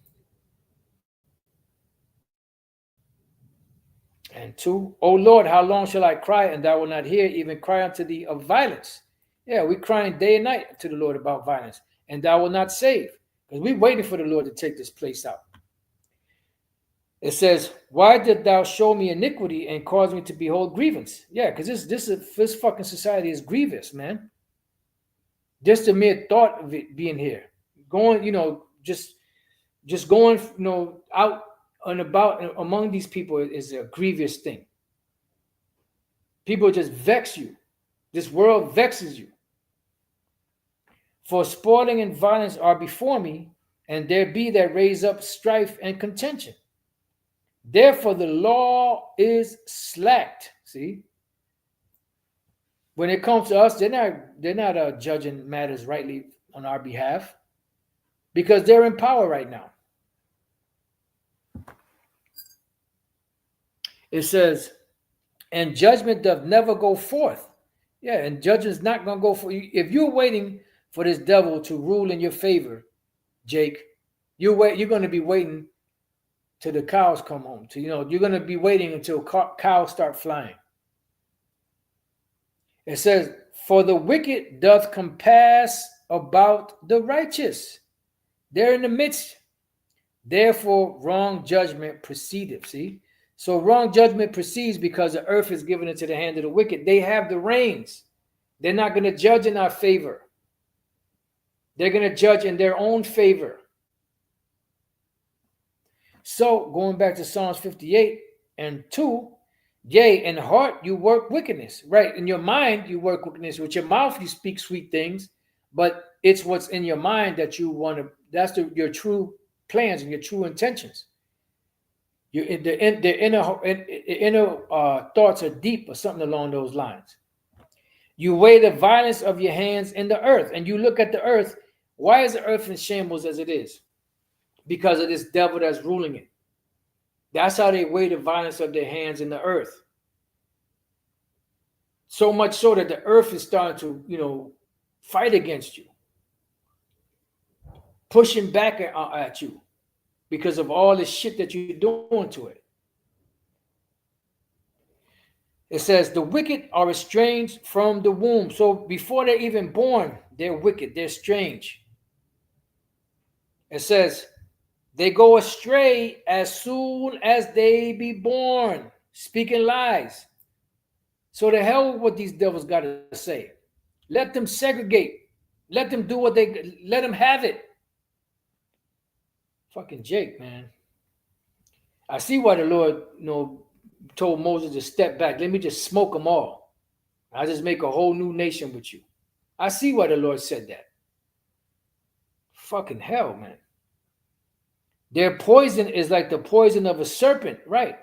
and 2. O Lord, how long shall I cry, and thou wilt not hear, even cry unto thee of violence? Yeah, we're crying day and night to the Lord about violence, and thou wilt not save, because we're waiting for the Lord to take this place out. It says, why did thou show me iniquity and cause me to behold grievance? Yeah, because this fucking society is grievous, man. Just the mere thought of it being here, going, just going, out and about among these people is a grievous thing. People just vex you. This world vexes you. For spoiling and violence are before me, and there be that raise up strife and contention. Therefore the law is slacked. See, when it comes to us, they're not judging matters rightly on our behalf, because they're in power right now. It says, and judgment doth never go forth. Yeah, and judgment's not going to go for you. If you're waiting for this devil to rule in your favor, Jake, you're going to be waiting till the cows come home. You're going to be waiting until cows start flying. It says, for the wicked doth compass about the righteous. They're in the midst. Therefore, wrong judgment proceedeth. See? So wrong judgment proceeds because the earth is given into the hand of the wicked. They have the reins. They're not going to judge in our favor. They're going to judge in their own favor. So going back to Psalms 58:2, yea, in heart you work wickedness. Right, in your mind you work wickedness. With your mouth you speak sweet things, but it's what's in your mind that you want to. That's your true plans and your true intentions. The inner thoughts are deep, or something along those lines. You weigh the violence of your hands in the earth, and you look at the earth. Why is the earth in shambles as it is? Because of this devil that's ruling it. That's how they weigh the violence of their hands in the earth. So much so that the earth is starting to, fight against you, pushing back at you because of all this shit that you're doing to it. It says, the wicked are estranged from the womb. So before they're even born, they're wicked. They're strange. It says, they go astray as soon as they be born, speaking lies. So the hell with what these devils got to say. Let them segregate. Let them do what let them have it. Fucking Jake, man. I see why the Lord, told Moses to step back. Let me just smoke them all. I'll just make a whole new nation with you. I see why the Lord said that. Fucking hell, man. Their poison is like the poison of a serpent, right?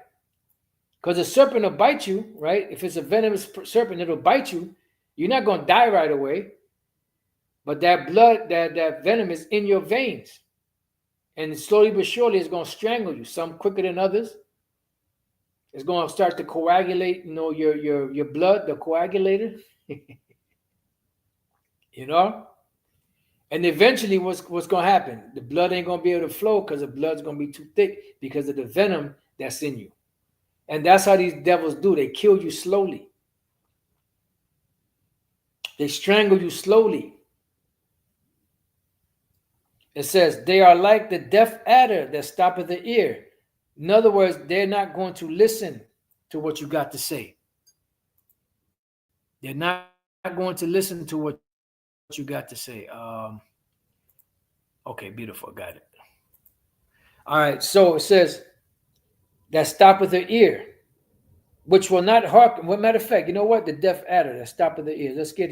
Because a serpent will bite you, right? If it's a venomous serpent, it'll bite you. You're not going to die right away. But that blood, that venom is in your veins. And slowly but surely, it's going to strangle you. Some quicker than others. It's going to start to coagulate, your blood, the coagulator. And eventually what's going to happen? The blood ain't going to be able to flow because the blood's going to be too thick because of the venom that's in you. And that's how these devils do. They kill you slowly. They strangle you slowly. It says, they are like the deaf adder that stoppeth the ear. In other words, they're not going to listen to what you got to say. They're not going to listen to what you got to say. Okay, beautiful. Got it. All right. So it says that stoppeth the ear, which will not hearken. Well, matter of fact, you know what? The deaf adder that stoppeth the ear. Let's get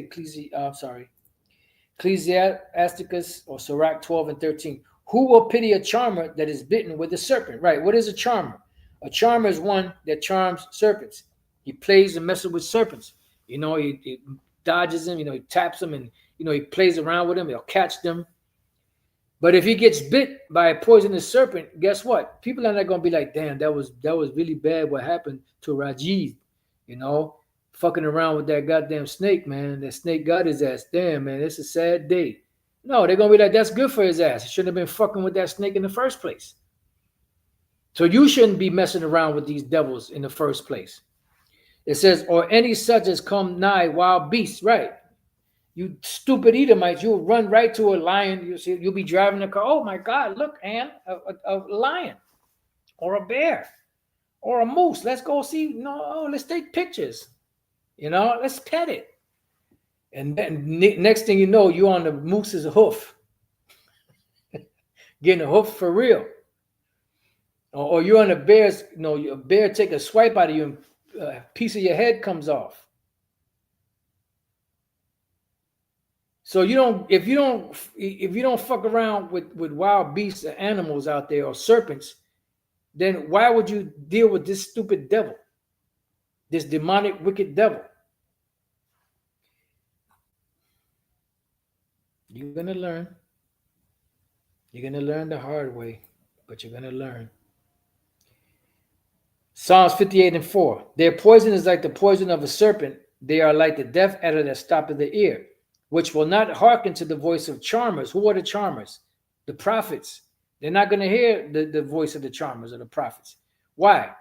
Ecclesiasticus or Sirach 12 and 13. Who will pity a charmer that is bitten with a serpent? Right. What is a charmer? A charmer is one that charms serpents. He plays and messes with serpents. He dodges them, he taps them, and he plays around with them. He'll catch them. But if he gets bit by a poisonous serpent, guess what? People are not going to be like, damn, that was really bad what happened to Rajiv, fucking around with that goddamn snake, man. That snake got his ass. Damn, man, it's a sad day. No, they're going to be like, that's good for his ass. He shouldn't have been fucking with that snake in the first place. So you shouldn't be messing around with these devils in the first place. It says, or any such as come nigh wild beasts, right? You stupid Edomites, you'll run right to a lion. You'll be driving a car. Oh my God, look, Ann, a lion or a bear or a moose. Let's go see. No, let's take pictures. Let's pet it. And then next thing you know, you're on the moose's hoof. Getting a hoof for real. Or you're on a bear's, a bear take a swipe out of you and a piece of your head comes off. So if you don't fuck around with wild beasts or animals out there or serpents, then why would you deal with this stupid devil, this demonic, wicked devil? You're gonna learn. You're gonna learn the hard way, but you're gonna learn. Psalms 58 and 4. Their poison is like the poison of a serpent. They are like the deaf adder that stoppeth the ear, which will not hearken to the voice of charmers. Who are the charmers? The prophets. They're not going to hear the voice of the charmers or the prophets. Why?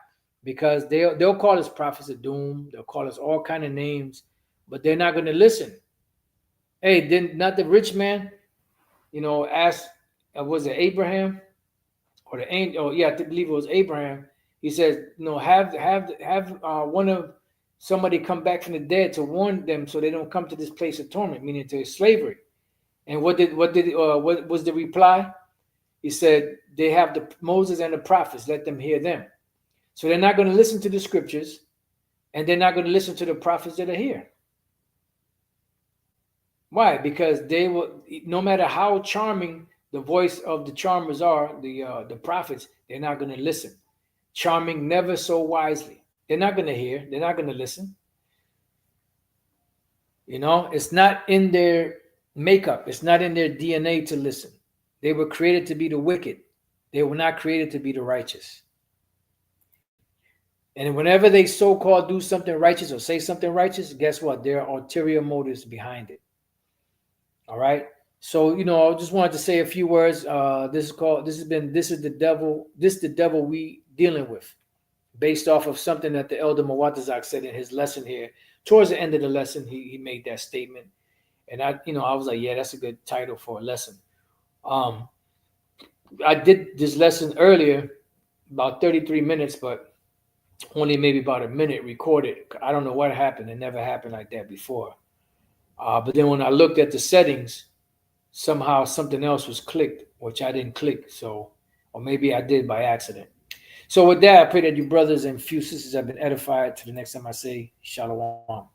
Because they'll call us prophets of doom. They'll call us all kind of names, but they're not going to listen. Hey, then not the rich man, asked, was it Abraham or the angel? Oh, yeah, I believe it was Abraham. He says, have one of somebody come back from the dead to warn them so they don't come to this place of torment, meaning to slavery. And what was the reply? He said, they have the Moses and the prophets, let them hear them. So they're not going to listen to the scriptures, and they're not going to listen to the prophets that are here. Why? Because they will, no matter how charming the voice of the charmers are, the prophets, they're not going to listen. Charming never so wisely. They're not going to hear. They're not going to listen. It's not in their makeup. It's not in their DNA to listen. They were created to be the wicked. They were not created to be the righteous. And whenever they so-called do something righteous or say something righteous, guess what? There are ulterior motives behind it. All right. So, I just wanted to say a few words. This is the devil we dealing with, based off of something that the elder Mawatazak said in his lesson here. Towards the end of the lesson, he made that statement. And I was like, yeah, that's a good title for a lesson. I did this lesson earlier, about 33 minutes, but only maybe about a minute recorded. I don't know what happened. It never happened like that before. But then when I looked at the settings, somehow something else was clicked, which I didn't click. So, or maybe I did by accident. So with that, I pray that you brothers and few sisters have been edified. To the next time I say Shalom.